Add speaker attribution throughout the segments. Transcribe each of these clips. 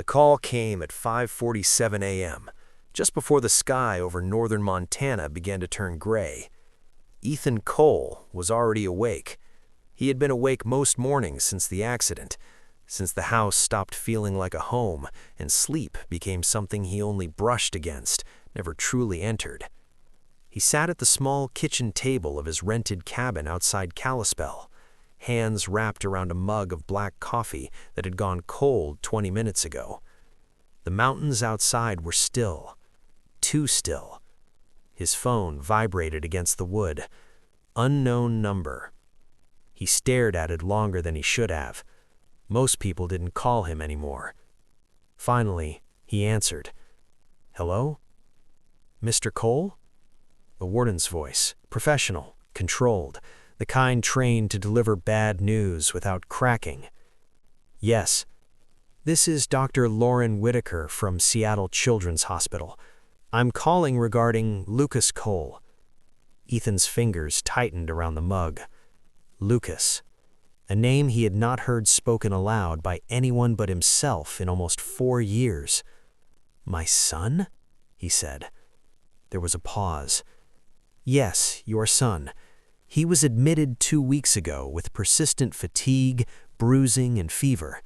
Speaker 1: The call came at 5:47 a.m., just before the sky over northern Montana began to turn gray. Ethan Cole was already awake. He had been awake most mornings since the accident, since the house stopped feeling like a home and sleep became something he only brushed against, never truly entered. He sat at the small kitchen table of his rented cabin outside Kalispell, hands wrapped around a mug of black coffee that had gone cold 20 minutes ago. The mountains outside were still, too still. His phone vibrated against the wood. Unknown number. He stared at it longer than he should have. Most people didn't call him anymore. Finally, he answered. "Hello? Mr. Cole?" The warden's voice, professional, controlled, the kind trained to deliver bad news without cracking. "Yes. This is Dr. Lauren Whitaker from Seattle Children's Hospital. I'm calling regarding Lucas Cole." Ethan's fingers tightened around the mug. Lucas. A name he had not heard spoken aloud by anyone but himself in almost 4 years. "My son?" he said. There was a pause. "Yes, your son. He was admitted 2 weeks ago with persistent fatigue, bruising, and fever.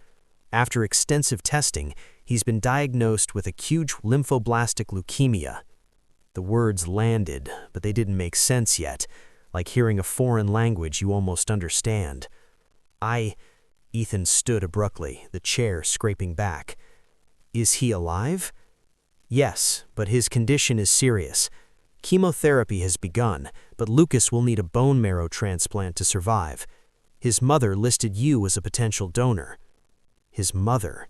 Speaker 1: After extensive testing, he's been diagnosed with acute lymphoblastic leukemia." The words landed, but they didn't make sense yet, like hearing a foreign language you almost understand. Ethan stood abruptly, the chair scraping back. "Is he alive?" "Yes, but his condition is serious. Chemotherapy has begun, but Lucas will need a bone marrow transplant to survive. His mother listed you as a potential donor." His mother,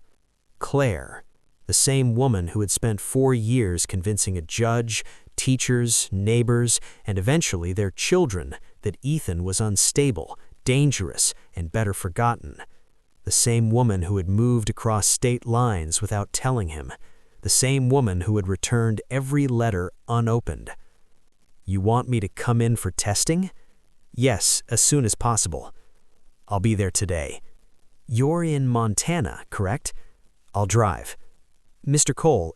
Speaker 1: Claire, the same woman who had spent 4 years convincing a judge, teachers, neighbors, and eventually their children that Ethan was unstable, dangerous, and better forgotten. The same woman who had moved across state lines without telling him. The same woman who had returned every letter unopened. "You want me to come in for testing?" "Yes, as soon as possible." "I'll be there today." "You're in Montana, correct?" "I'll drive." "Mr. Cole,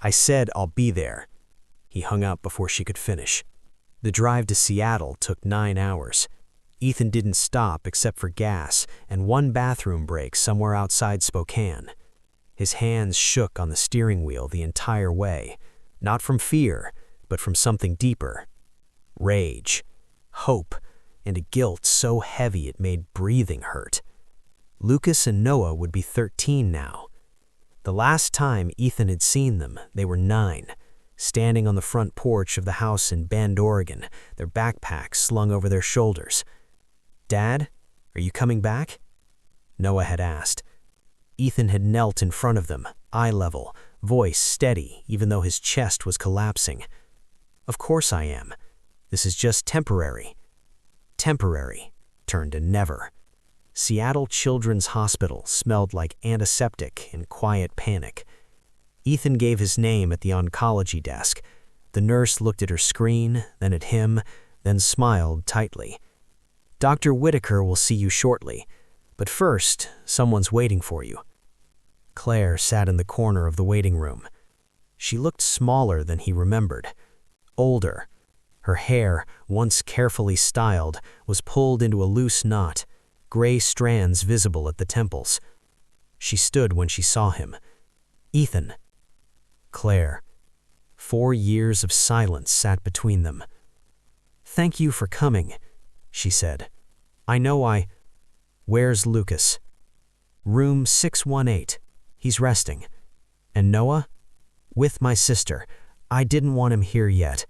Speaker 1: I said I'll be there." He hung up before she could finish. The drive to Seattle took 9 hours. Ethan didn't stop except for gas and one bathroom break somewhere outside Spokane. His hands shook on the steering wheel the entire way, not from fear, but from something deeper. Rage, hope, and a guilt so heavy it made breathing hurt. Lucas and Noah would be 13 now. The last time Ethan had seen them, they were 9, standing on the front porch of the house in Bend, Oregon, their backpacks slung over their shoulders. "Dad, are you coming back?" Noah had asked. Ethan had knelt in front of them, eye level, voice steady, even though his chest was collapsing. "Of course I am. This is just temporary." Temporary turned to never. Seattle Children's Hospital smelled like antiseptic and quiet panic. Ethan gave his name at the oncology desk. The nurse looked at her screen, then at him, then smiled tightly. "Dr. Whitaker will see you shortly, but first, someone's waiting for you." Claire sat in the corner of the waiting room. She looked smaller than he remembered. Older. Her hair, once carefully styled, was pulled into a loose knot, gray strands visible at the temples. She stood when she saw him. "Ethan." Claire. 4 years of silence sat between them. "Thank you for coming," she said. "Where's Lucas?" "Room 618. He's resting." "And Noah?" "With my sister. I didn't want him here yet."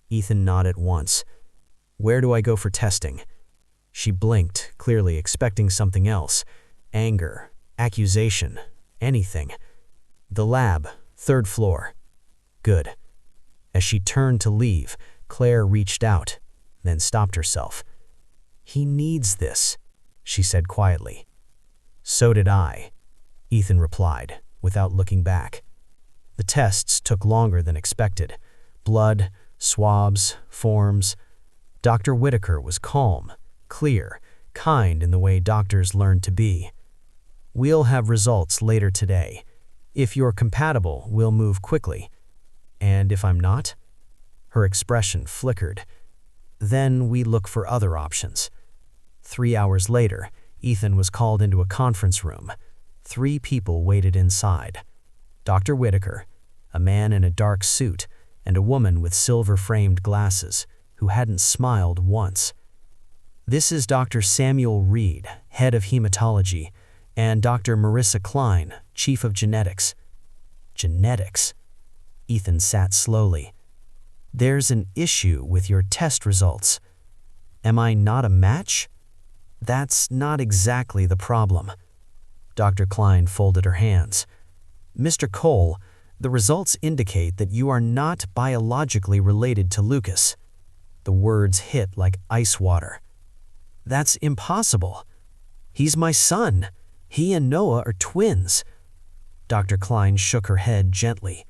Speaker 1: Ethan nodded once. "Where do I go for testing?" She blinked, clearly expecting something else. Anger, accusation, anything. "The lab, 3rd floor." "Good." As she turned to leave, Claire reached out, then stopped herself. "He needs this," she said quietly. "So did I," Ethan replied, without looking back. The tests took longer than expected. Blood, swabs, forms. Dr. Whitaker was calm, clear, kind in the way doctors learned to be.
Speaker 2: We'll have results later today. If you're compatible, we'll move quickly. And if I'm not? Her expression flickered. Then we look for other options. 3 hours later, Ethan was called into a conference room. 3 people waited inside. Dr. Whitaker, a man in a dark suit, and a woman with silver-framed glasses, who hadn't smiled once. This is Dr. Samuel Reed, head of hematology, and Dr. Marissa Klein, chief of genetics. Genetics? Ethan sat slowly. There's an issue with your test results. Am I not a match? That's not exactly the problem. Dr. Klein folded her hands. Mr. Cole, the results indicate that you are not biologically related to Lucas. The words hit like ice water. That's impossible. He's my son. He and Noah are twins. Dr. Klein shook her head gently.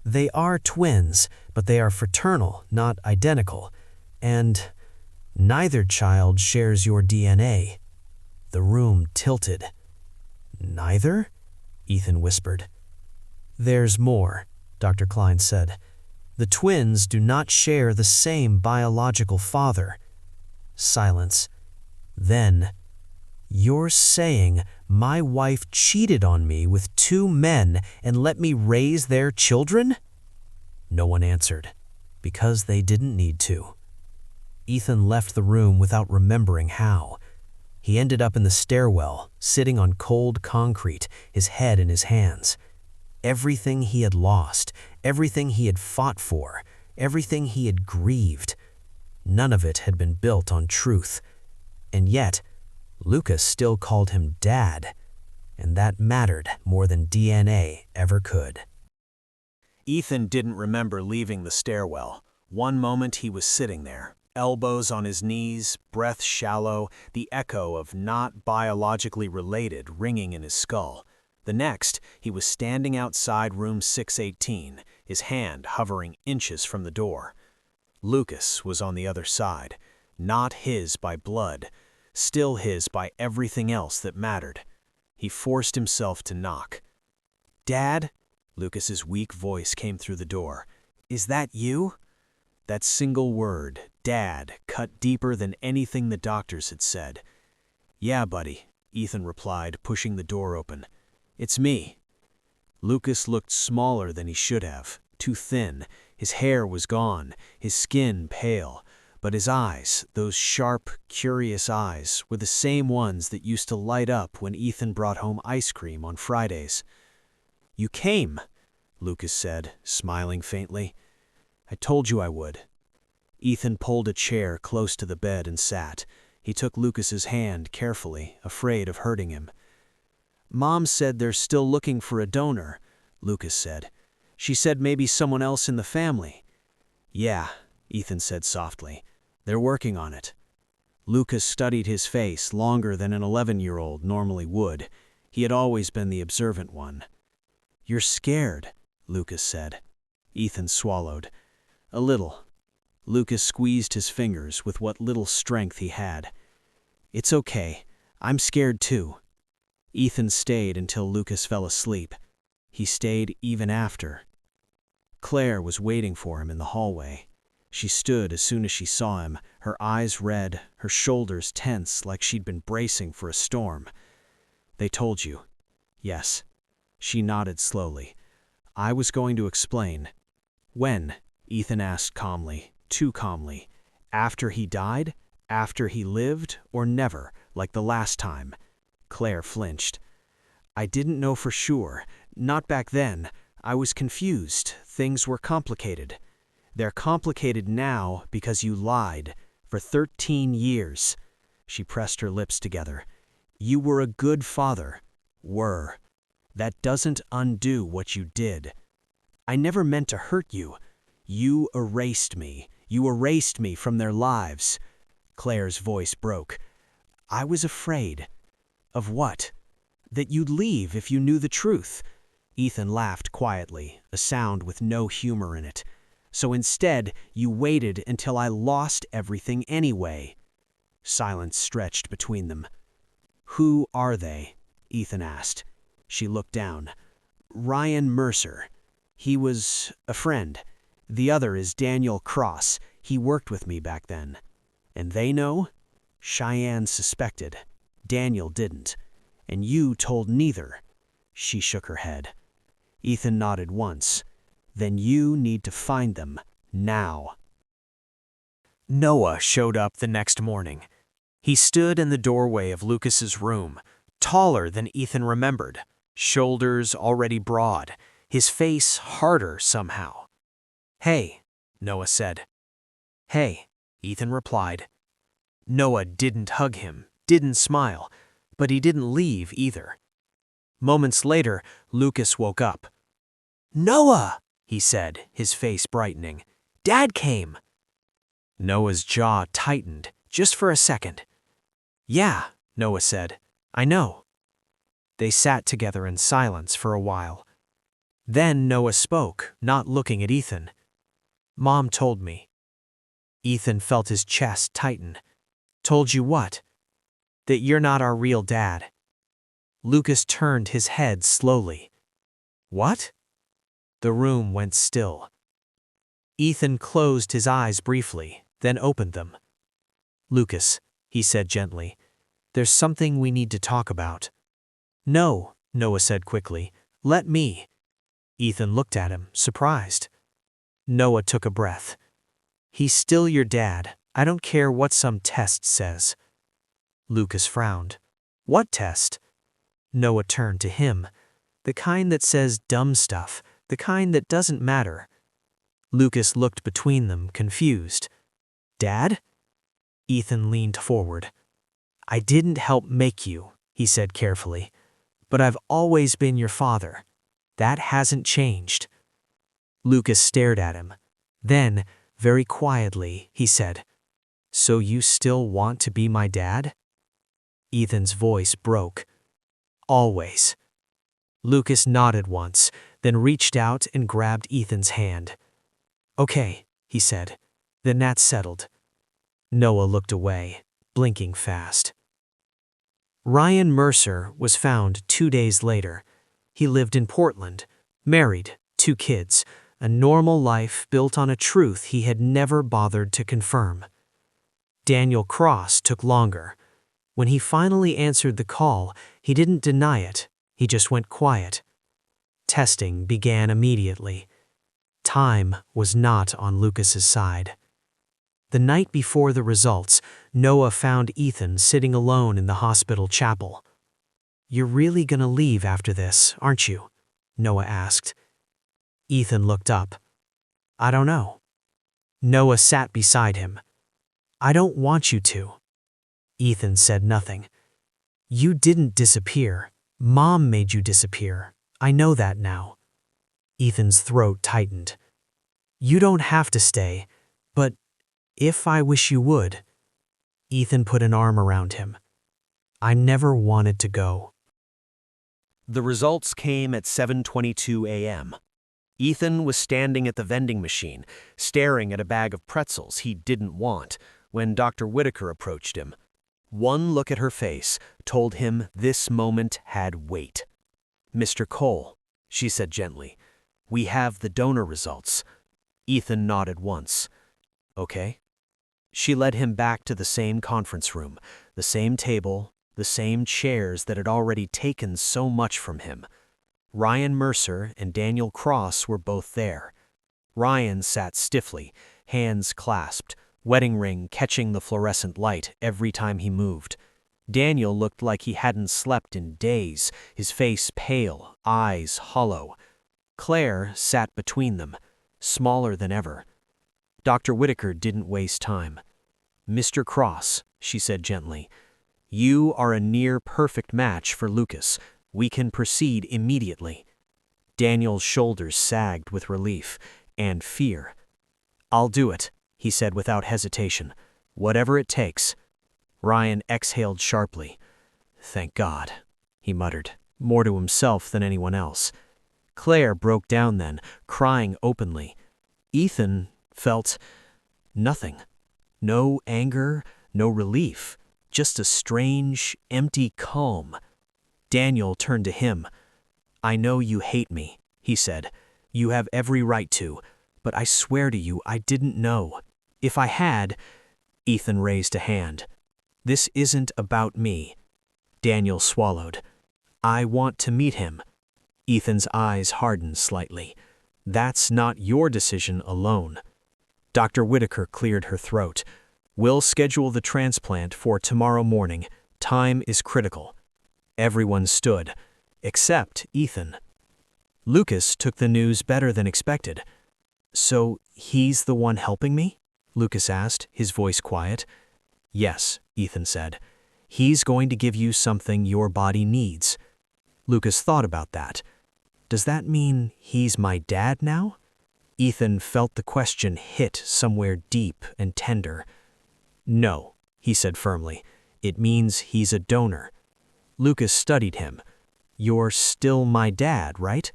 Speaker 2: They are twins, but they are fraternal, not identical. And neither child shares your DNA. The room tilted. Neither? Ethan whispered. There's more, Dr. Klein said. The twins do not share the same biological father. Silence. Then, you're saying my wife cheated on me with 2 men and let me raise their children? No one answered, because they didn't need to. Ethan left the room without remembering how. He ended up in the stairwell, sitting on cold concrete, his head in his hands. Everything he had lost, everything he had fought for, everything he had grieved, none of it had been built on truth. And yet, Lucas still called him Dad, and that mattered more than DNA ever could.
Speaker 1: Ethan didn't remember leaving the stairwell. One moment he was sitting there, elbows on his knees, breath shallow, the echo of not biologically related ringing in his skull. The next, he was standing outside room 618, his hand hovering inches from the door. Lucas was on the other side, not his by blood, still his by everything else that mattered. He forced himself to knock. "Dad?" Lucas's weak voice came through the door. "Is that you?" That single word, Dad, cut deeper than anything the doctors had said. "Yeah, buddy," Ethan replied, pushing the door open. "It's me." Lucas looked smaller than he should have, too thin. His hair was gone, his skin pale. But his eyes, those sharp, curious eyes, were the same ones that used to light up when Ethan brought home ice cream on Fridays. "You came," Lucas said, smiling faintly. "I told you I would." Ethan pulled a chair close to the bed and sat. He took Lucas's hand carefully, afraid of hurting him. "Mom said they're still looking for a donor," Lucas said. "She said maybe someone else in the family." "Yeah," Ethan said softly. "They're working on it." Lucas studied his face longer than an 11-year-old normally would. He had always been the observant one. "You're scared," Lucas said. Ethan swallowed. "A little." Lucas squeezed his fingers with what little strength he had. "It's okay. I'm scared too." Ethan stayed until Lucas fell asleep. He stayed even after. Claire was waiting for him in the hallway. She stood as soon as she saw him, her eyes red, her shoulders tense like she'd been bracing for a storm. "They told you." "Yes." She nodded slowly. "I was going to explain." "When?" Ethan asked calmly, too calmly. "After he died? After he lived? Or never, like the last time?" Claire flinched. "I didn't know for sure. Not back then. I was confused. Things were complicated. They're complicated now because you lied. For 13 years. She pressed her lips together. "You were a good father." "Were. That doesn't undo what you did. I never meant to hurt you. You erased me. You erased me from their lives." Claire's voice broke. "I was afraid." "Of what?" "That you'd leave if you knew the truth." Ethan laughed quietly, a sound with no humor in it. "So instead, you waited until I lost everything anyway." Silence stretched between them. "Who are they?"
Speaker 2: Ethan asked. She looked down. Ryan Mercer. He was a friend. The other is Daniel Cross. He worked with me back then. And they know? Cheyenne suspected. Daniel didn't. And you told neither. She shook her head. Ethan nodded once. Then you need to find them. Now. Noah showed up the next morning. He stood in the doorway of Lucas's room, taller than Ethan remembered, shoulders already broad, his face harder somehow. "Hey," Noah said. "Hey," Ethan replied. Noah didn't hug him, didn't smile, but he didn't leave either. Moments later, Lucas woke up. "Noah," he said, his face brightening. "Dad came." Noah's jaw tightened, just for a second. "Yeah," Noah said. "I know." They sat together in silence for a while. Then Noah spoke, not looking at Ethan. "Mom told me." Ethan felt his chest tighten. "Told you what?" "That you're not our real dad." Lucas turned his head slowly. "What?" The room went still. Ethan closed his eyes briefly, then opened them. "Lucas," he said gently, "there's something we need to talk about." "No," Noah said quickly. "Let me." Ethan looked at him, surprised. Noah took a breath. "He's still your dad. I don't care what some test says." Lucas frowned. "What test?" Noah turned to him. "The kind that says dumb stuff, the kind that doesn't matter." Lucas looked between them, confused. "Dad?" Ethan leaned forward. "I didn't help make you," he said carefully, "but I've always been your father. That hasn't changed." Lucas stared at him. Then, very quietly, he said, "So you still want to be my dad?" Ethan's voice broke. "Always." Lucas nodded once, then reached out and grabbed Ethan's hand. "Okay," he said. "Then that's settled." Noah looked away, blinking fast. Ryan Mercer was found 2 days later. He lived in Portland, married, 2 kids, a normal life built on a truth he had never bothered to confirm. Daniel Cross took longer. When he finally answered the call, he didn't deny it, he just went quiet. Testing began immediately. Time was not on Lucas's side. The night before the results, Noah found Ethan sitting alone in the hospital chapel. "You're really gonna leave after this, aren't you?" Noah asked. Ethan looked up. "I don't know." Noah sat beside him. "I don't want you to." Ethan said nothing. "You didn't disappear. Mom made you disappear. I know that now." Ethan's throat tightened. "You don't have to stay, but if I wish you would." Ethan put an arm around him. "I never wanted to go."
Speaker 1: The results came at 7:22 a.m. Ethan was standing at the vending machine, staring at a bag of pretzels he didn't want, when Dr. Whitaker approached him. One look at her face told him this moment had weight. "Mr. Cole," she said gently, "we have the donor results." Ethan nodded once. "Okay." She led him back to the same conference room, the same table, the same chairs that had already taken so much from him. Ryan Mercer and Daniel Cross were both there. Ryan sat stiffly, hands clasped, wedding ring catching the fluorescent light every time he moved. Daniel looked like he hadn't slept in days, his face pale, eyes hollow. Claire sat between them, smaller than ever. Dr. Whitaker didn't waste time. "Mr. Cross," she said gently, "you are a near-perfect match for Lucas. We can proceed immediately." Daniel's shoulders sagged with relief and fear. "I'll do it," he said without hesitation. "Whatever it takes." Ryan exhaled sharply. "Thank God," he muttered, more to himself than anyone else. Claire broke down then, crying openly. Ethan felt nothing. No anger, no relief, just a strange, empty calm.
Speaker 2: Daniel turned to him. "I know you hate me," he said. "You have every right to, but I swear to you I didn't know. If I had—" Ethan raised a hand. "This isn't about me." Daniel swallowed. "I want to meet him." Ethan's eyes hardened slightly. "That's not your decision alone." Dr. Whitaker cleared her throat. "We'll schedule the transplant for tomorrow morning. Time is critical." Everyone stood, except Ethan. Lucas took the news better than expected. "So he's the one helping me?" Lucas asked, his voice quiet. "Yes," Ethan said. "He's going to give you something your body needs." Lucas thought about that. "Does that mean he's my dad now?" Ethan felt the question hit somewhere deep and tender. "No," he said firmly. "It means he's a donor." Lucas studied him. "You're still my dad, right?"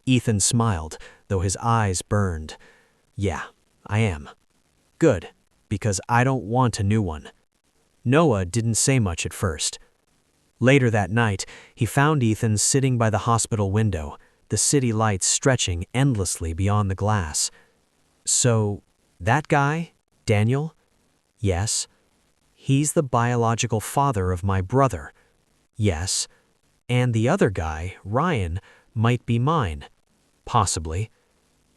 Speaker 2: Ethan smiled, though his eyes burned. "Yeah, I am." "Good, because I don't want a new one." Noah didn't say much at first. Later that night, he found Ethan sitting by the hospital window, the city lights stretching endlessly beyond the glass. "So, that guy, Daniel?" "Yes." "He's the biological father of my brother." "Yes." "And the other guy, Ryan, might be mine." "Possibly."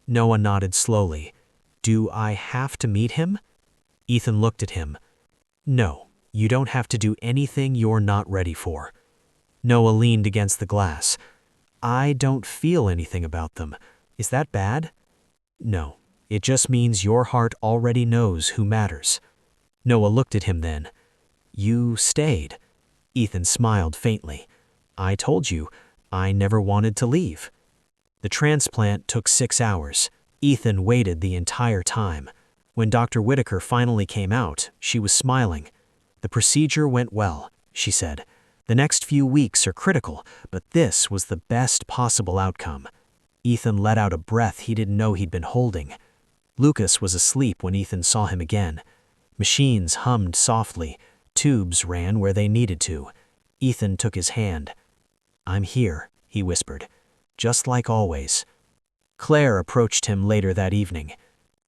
Speaker 2: Noah nodded slowly. "Do I have to meet him?" Ethan looked at him. "No, you don't have to do anything you're not ready for." Noah leaned against the glass. "I don't feel anything about them. Is that bad?" "No, it just means your heart already knows who matters." Noah looked at him then. "You stayed." Ethan smiled faintly. "I told you, I never wanted to leave." The transplant took 6 hours. Ethan waited the entire time. When Dr. Whitaker finally came out, she was smiling. "The procedure went well," she said. "The next few weeks are critical, but this was the best possible outcome." Ethan let out a breath he didn't know he'd been holding. Lucas was asleep when Ethan saw him again. Machines hummed softly. Tubes ran where they needed to. Ethan took his hand. "I'm here," he whispered. "Just like always." Claire approached him later that evening.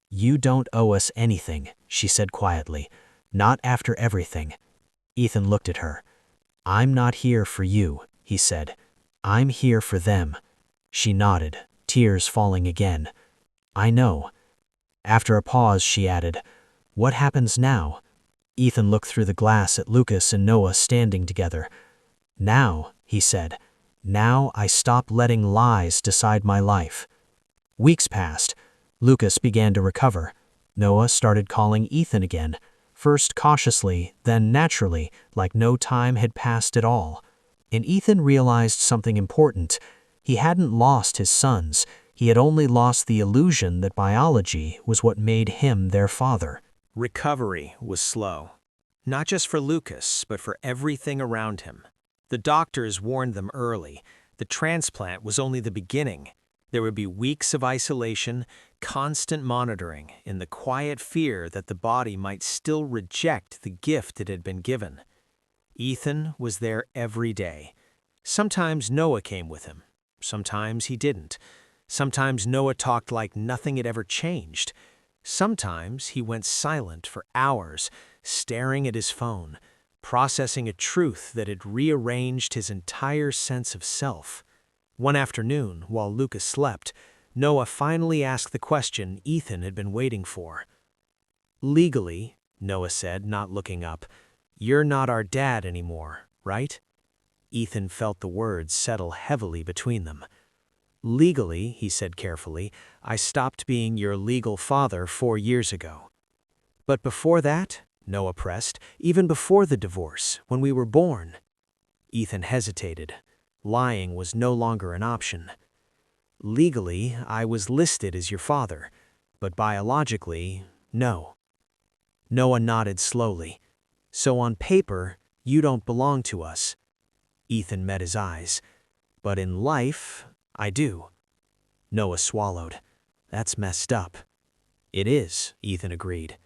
Speaker 2: "You don't owe us anything," she said quietly. "Not after everything." Ethan looked at her. "I'm not here for you," he said. "I'm here for them." She nodded, tears falling again. "I know." After a pause, she added, "What happens now?" Ethan looked through the glass at Lucas and Noah standing together. "Now," he said, "now I stop letting lies decide my life." Weeks passed. Lucas began to recover. Noah started calling Ethan again, first cautiously, then naturally, like no time had passed at all. And Ethan realized something important. He hadn't lost his sons. He had only lost the illusion that biology was what made him their father.
Speaker 1: Recovery was slow. Not just for Lucas, but for everything around him. The doctors warned them early. The transplant was only the beginning. There would be weeks of isolation, constant monitoring, and the quiet fear that the body might still reject the gift it had been given. Ethan was there every day. Sometimes Noah came with him. Sometimes he didn't. Sometimes Noah talked like nothing had ever changed. Sometimes he went silent for hours, staring at his phone, processing a truth that had rearranged his entire sense of self. One afternoon, while Lucas slept, Noah finally asked the question Ethan had been waiting for. "Legally," Noah said, not looking up, "you're not our dad anymore, right?" Ethan felt the words settle heavily between them. "Legally," he said carefully, "I stopped being your legal father 4 years ago." "But before that," Noah pressed, "even before the divorce, when we were born." Ethan hesitated. Lying was no longer an option. "Legally, I was listed as your father, but biologically, no." Noah nodded slowly. "So on paper, you don't belong to us." Ethan met his eyes. "But in life, I do." Noah swallowed. "That's messed up." "It is," Ethan agreed.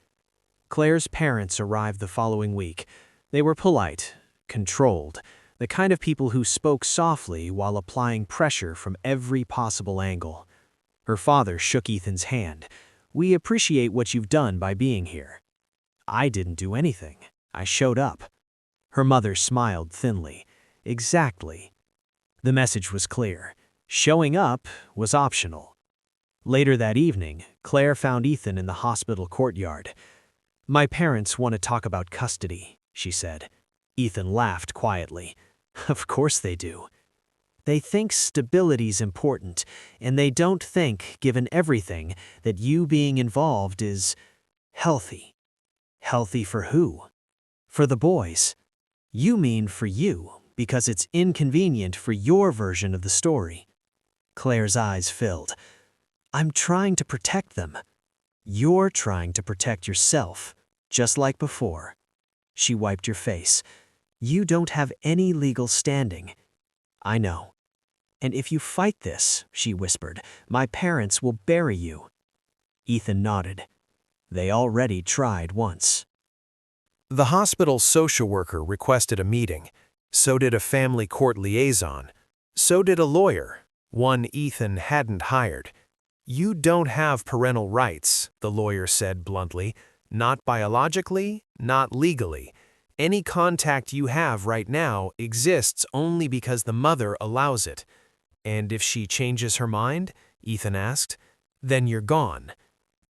Speaker 1: Claire's parents arrived the following week. They were polite, controlled.
Speaker 2: The kind of people who spoke softly while applying pressure from every possible angle. Her father shook Ethan's hand. "We appreciate what you've done by being here." "I didn't do anything. I showed up." Her mother smiled thinly. "Exactly." The message was clear. Showing up was optional. Later that evening, Claire found Ethan in the hospital courtyard. "My parents want to talk about custody," she said. Ethan laughed quietly. "Of course they do. They think stability's important, and they don't think, given everything, that you being involved is healthy." "Healthy for who?" "For the boys." "You mean for you, because it's inconvenient for your version of the story." Claire's eyes filled. "I'm trying to protect them." "You're trying to protect yourself, just like before." She wiped your face. "You don't have any legal standing." "I know. And if you fight this," she whispered, "my parents will bury you." Ethan nodded. "They already tried once."
Speaker 1: The hospital social worker requested a meeting. So did a family court liaison. So did a lawyer, one Ethan hadn't hired. "You don't have parental rights," the lawyer said bluntly. "Not biologically, not legally. Any contact you have right now exists only because the mother allows it." "And if she changes her mind?" Ethan asked. "Then you're gone."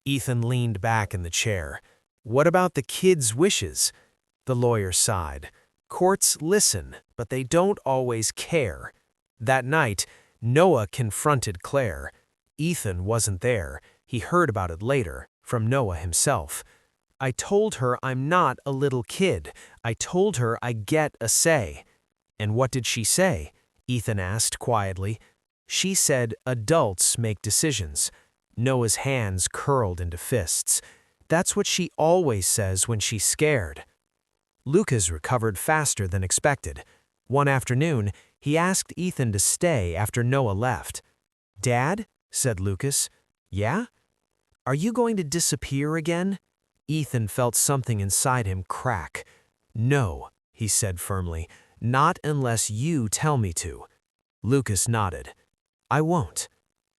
Speaker 1: Ethan leaned back in the chair. "What about the kids' wishes?" The lawyer sighed. "Courts listen, but they don't always care." That night, Noah confronted Claire. Ethan wasn't there. He heard about it later, from Noah himself. "I told her I'm not a little kid. I told her I get a say." "And what did she say?" Ethan asked quietly. "She said adults make decisions." Noah's hands curled into fists. "That's what she always says when she's scared." Lucas recovered faster than expected. One afternoon, he asked Ethan to stay after Noah left. "Dad?" said Lucas. "Yeah? Are you going to disappear again?" Ethan felt something inside him crack. "No," he said firmly, "not unless you tell me to." Lucas nodded. "I won't."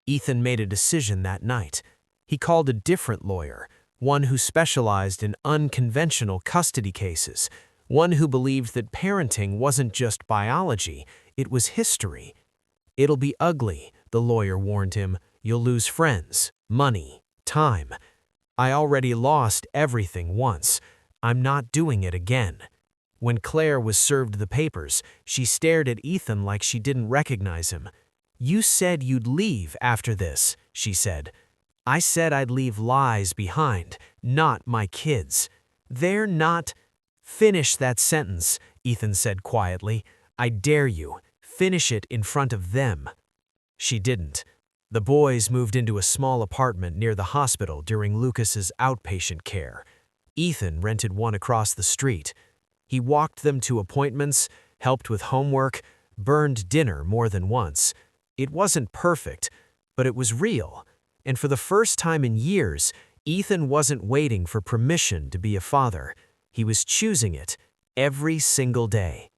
Speaker 1: Ethan made a decision that night. He called a different lawyer, one who specialized in unconventional custody cases, one who believed that parenting wasn't just biology, it was history. "It'll be ugly," the lawyer warned him. "You'll lose friends, money, time. I already lost everything once. I'm not doing it again." When Claire was served the papers, she stared at Ethan like she didn't recognize him. "You said you'd leave after this," she said. "I said I'd leave lies behind, not my kids. They're not—" "Finish that sentence," Ethan said quietly. "I dare you. Finish it in front of them." She didn't. The boys moved into a small apartment near the hospital during Lucas's outpatient care. Ethan rented one across the street. He walked them to appointments, helped with homework, burned dinner more than once. It wasn't perfect, but it was real. And for the first time in years, Ethan wasn't waiting for permission to be a father. He was choosing it every single day.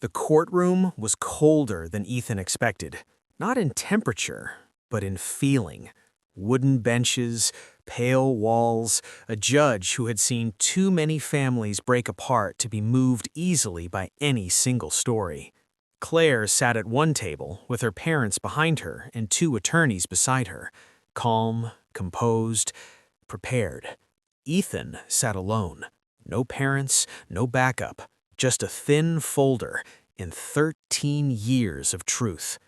Speaker 1: The courtroom was colder than Ethan expected, not in temperature, but in feeling. Wooden benches, pale walls, a judge who had seen too many families break apart to be moved easily by any single story. Claire sat at one table with her parents behind her and two attorneys beside her, calm, composed, prepared. Ethan sat alone. No parents, no backup, just a thin folder and 13 years of truth.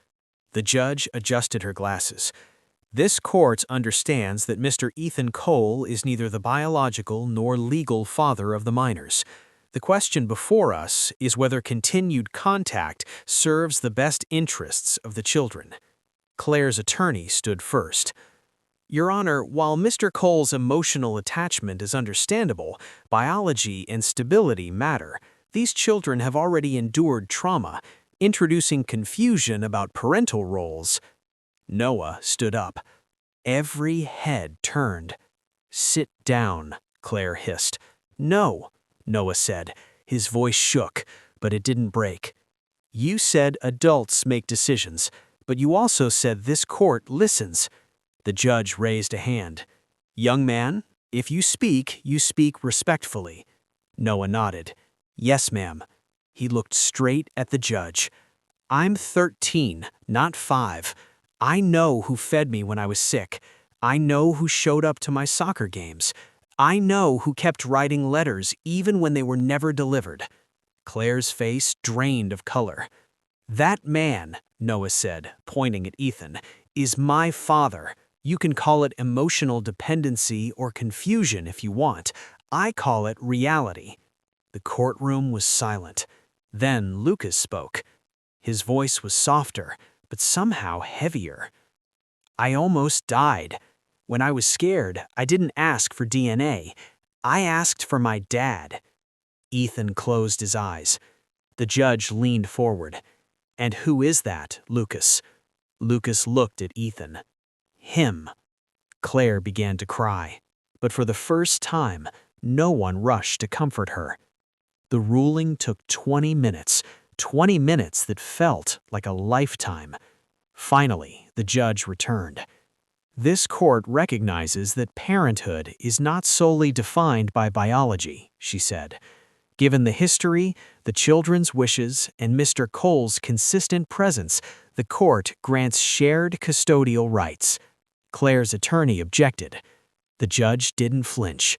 Speaker 1: The judge adjusted her glasses. "This court understands that Mr. Ethan Cole is neither the biological nor legal father of the minors. The question before us is whether continued contact serves the best interests of the children." Claire's attorney stood first. "Your Honor, while Mr. Cole's emotional attachment is understandable, biology and stability matter. These children have already endured trauma, introducing confusion about parental roles." Noah stood up. Every head turned. "Sit down," Claire hissed. "No," Noah said. His voice shook,
Speaker 2: but it didn't break. You said adults make decisions, but you also said this court listens. The judge raised a hand. Young man, if you speak respectfully. Noah nodded. Yes, ma'am. He looked straight at the judge. I'm 13, not 5. I know who fed me when I was sick. I know who showed up to my soccer games. I know who kept writing letters even when they were never delivered. Claire's face drained of color. That man, Noah said, pointing at Ethan, is my father. You can call it emotional dependency or confusion if you want. I call it reality. The courtroom was silent. Then Lucas spoke. His voice was softer, but somehow heavier. I almost died. When I was scared, I didn't ask for DNA. I asked for my dad. Ethan closed his eyes. The judge leaned forward. And who is that, Lucas? Lucas looked at Ethan. Him. Claire began to cry, but for the first time, no one rushed to comfort her. The ruling took 20 minutes, 20 minutes that felt like a lifetime. Finally, the judge returned. This court recognizes that parenthood is not solely defined by biology, she said. Given the history, the children's wishes, and Mr. Cole's consistent presence, the court grants shared custodial rights. Claire's attorney objected. The judge didn't flinch.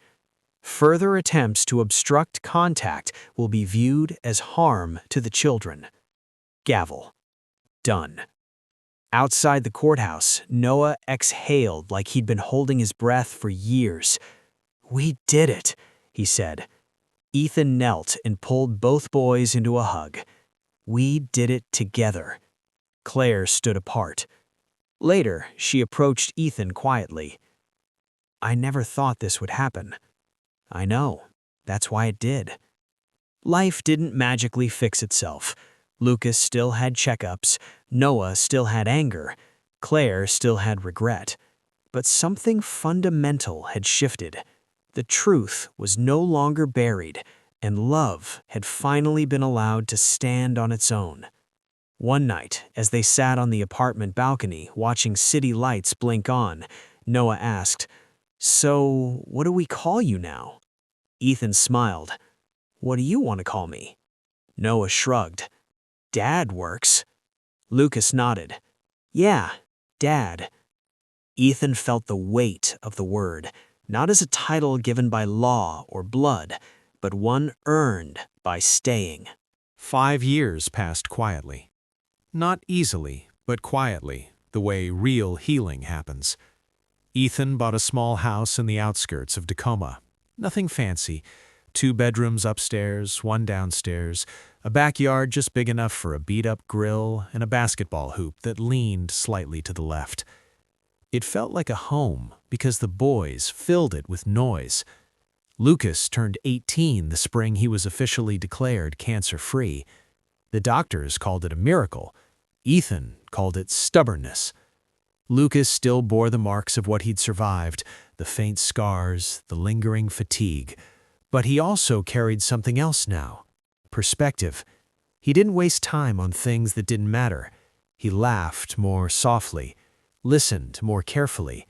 Speaker 2: Further attempts to obstruct contact will be viewed as harm to the children. Gavel. Done. Outside the courthouse, Noah exhaled like he'd been holding his breath for years. We did it, he said. Ethan knelt and pulled both boys into a hug. We did it together. Claire stood apart. Later, she approached Ethan quietly. I never thought this would happen. I know. That's why it did. Life didn't magically fix itself. Lucas still had checkups. Noah still had anger. Claire still had regret. But something fundamental had shifted. The truth was no longer buried, and love had finally been allowed to stand on its own. One night, as they sat on the apartment balcony watching city lights blink on, Noah asked, So, what do we call you now? Ethan smiled. What do you want to call me? Noah shrugged. Dad works. Lucas nodded. Yeah, Dad. Ethan felt the weight of the word, not as a title given by law or blood, but one earned by staying.
Speaker 1: 5 years passed quietly. Not easily, but quietly, the way real healing happens. Ethan bought a small house in the outskirts of Tacoma. Nothing fancy. 2 bedrooms upstairs, 1 downstairs, a backyard just big enough for a beat-up grill, and a basketball hoop that leaned slightly to the left. It felt like a home because the boys filled it with noise. Lucas turned 18 the spring he was officially declared cancer-free. The doctors called it a miracle. Ethan called it stubbornness. Lucas still bore the marks of what he'd survived, the faint scars, the lingering fatigue. But he also carried something else now, perspective. He didn't waste time on things that didn't matter. He laughed more softly, listened more carefully.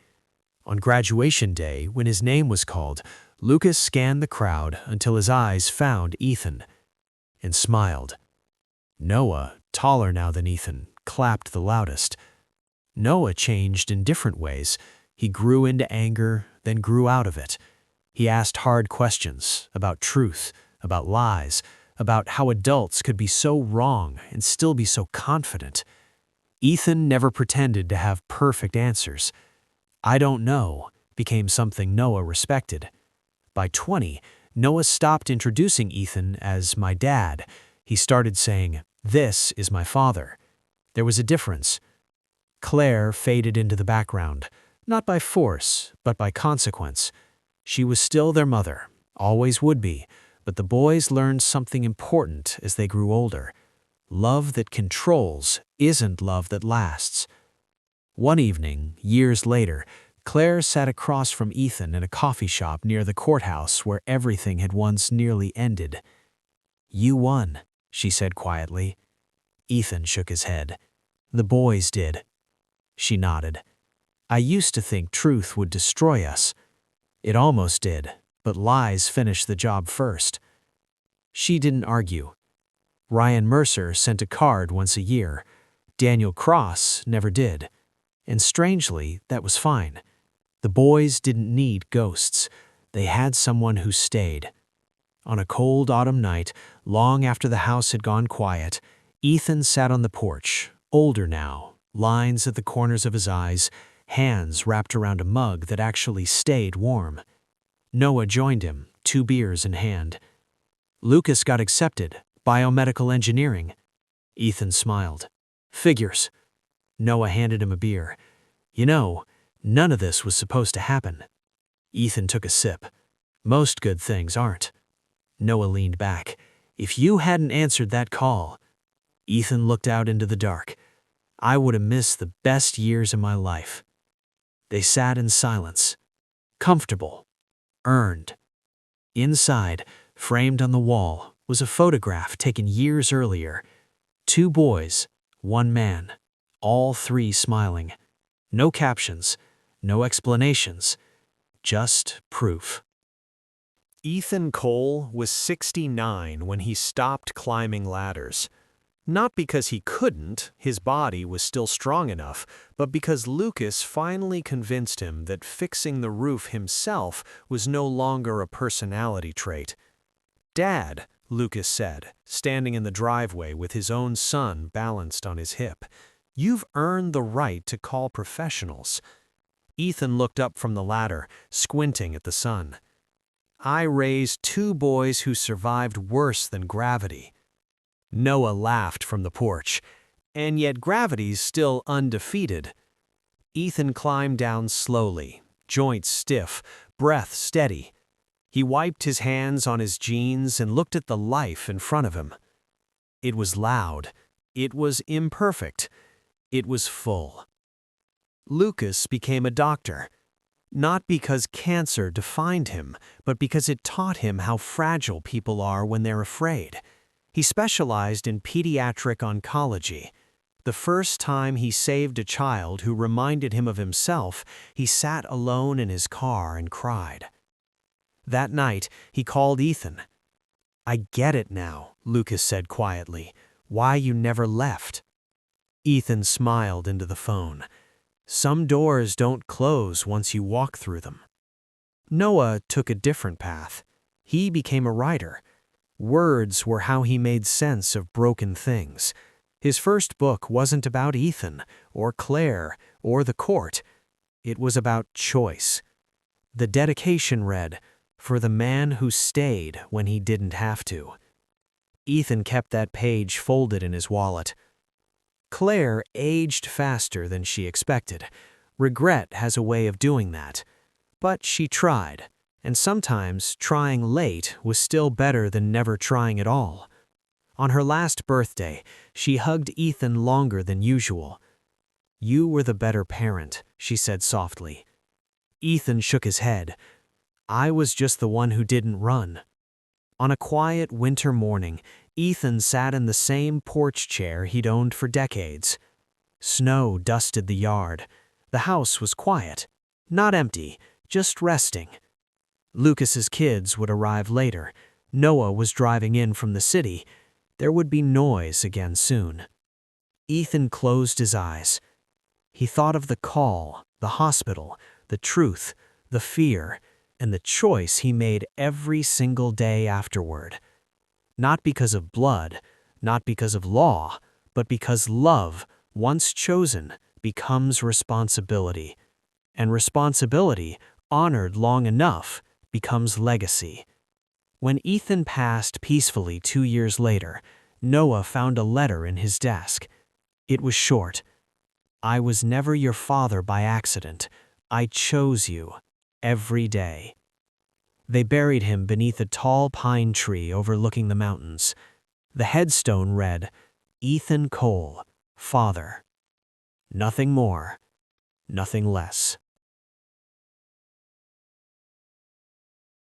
Speaker 1: On graduation day, when his name was called, Lucas scanned the crowd until his eyes found Ethan and smiled. Noah, taller now than Ethan, clapped the loudest. Noah changed in different ways. He grew into anger, then grew out of it. He asked hard questions about truth, about lies, about how adults could be so wrong and still be so confident. Ethan never pretended to have perfect answers. I don't know became something Noah respected. By 20, Noah stopped introducing Ethan as my dad. He started saying, "This is my father." There was a difference. Claire faded into the background, not by force, but by consequence. She was still their mother, always would be, but the boys learned something important as they grew older. Love that controls isn't love that lasts. One evening, years later, Claire sat across from Ethan in a coffee shop near the courthouse where everything had once nearly ended. You won,
Speaker 2: she said quietly. Ethan shook his head. The boys did. She nodded. I used to think truth would destroy us. It almost did, but lies finished the job first. She didn't argue. Ryan Mercer sent a card once a year. Daniel Cross never did. And strangely, that was fine. The boys didn't need ghosts. They had someone who stayed. On a cold autumn night, long after the house had gone quiet, Ethan sat on the porch, older now, lines at the corners of his eyes, hands wrapped around a mug that actually stayed warm. Noah joined him, 2 beers in hand. Lucas got accepted, biomedical engineering. Ethan smiled. Figures. Noah handed him a beer. You know, none of this was supposed to happen. Ethan took a sip. Most good things aren't. Noah leaned back. If you hadn't answered that call. Ethan looked out into the dark. I would have missed the best years of my life. They sat in silence. Comfortable. Earned. Inside, framed on the wall, was a photograph taken years earlier. 2 boys, 1 man, all 3 smiling. No captions, no explanations, just proof.
Speaker 1: Ethan Cole was 69 when he stopped climbing ladders. Not because he couldn't, his body was still strong enough, but because Lucas finally convinced him that fixing the roof himself was no longer a personality trait. "Dad," Lucas said, standing in the driveway with his own son balanced on his hip, "you've earned the right to call professionals." Ethan looked up from the ladder, squinting at the sun. "I raised 2 boys who survived worse than gravity." Noah laughed from the porch. "And yet gravity's still undefeated." Ethan climbed down slowly, joints stiff, breath steady. He wiped his hands on his jeans and looked at the life in front of him. It was loud. It was imperfect. It was full. Lucas became a doctor. Not because cancer defined him, but because it taught him how fragile people are when they're afraid. He specialized in pediatric oncology. The first time he saved a child who reminded him of himself, he sat alone in his car and cried. That night, he called Ethan. "I get it now," Lucas said quietly, "why you never left." Ethan smiled into the phone. "Some doors don't close once you walk through them." Noah took a different path. He became a writer. Words were how he made sense of broken things. His first book wasn't about Ethan, or Claire, or the court. It was about choice. The dedication read, "For the man who stayed when he didn't have to." Ethan kept that page folded in his wallet. Claire aged faster than she expected. Regret has a way of doing that. But she tried, and sometimes trying late was still better than never trying at all. On her last birthday, she hugged Ethan longer than usual. "You were the better parent," she said softly. Ethan shook his head. "I was just the one who didn't run." On a quiet winter morning, Ethan sat in the same porch chair he'd owned for decades. Snow dusted the yard. The house was quiet. Not empty, just resting. Lucas's kids would arrive later. Noah was driving in from the city. There would be noise again soon. Ethan closed his eyes. He thought of the call, the hospital, the truth, the fear, and the choice he made every single day afterward. Not because of blood, not because of law, but because love, once chosen, becomes responsibility. And responsibility, honored long enough, becomes legacy. When Ethan passed peacefully 2 years later, Noah found a letter in his desk. It was short. "I was never your father by accident. I chose you. Every day." They buried him beneath a tall pine tree overlooking the mountains. The headstone read, "Ethan Cole, Father." Nothing more, nothing less.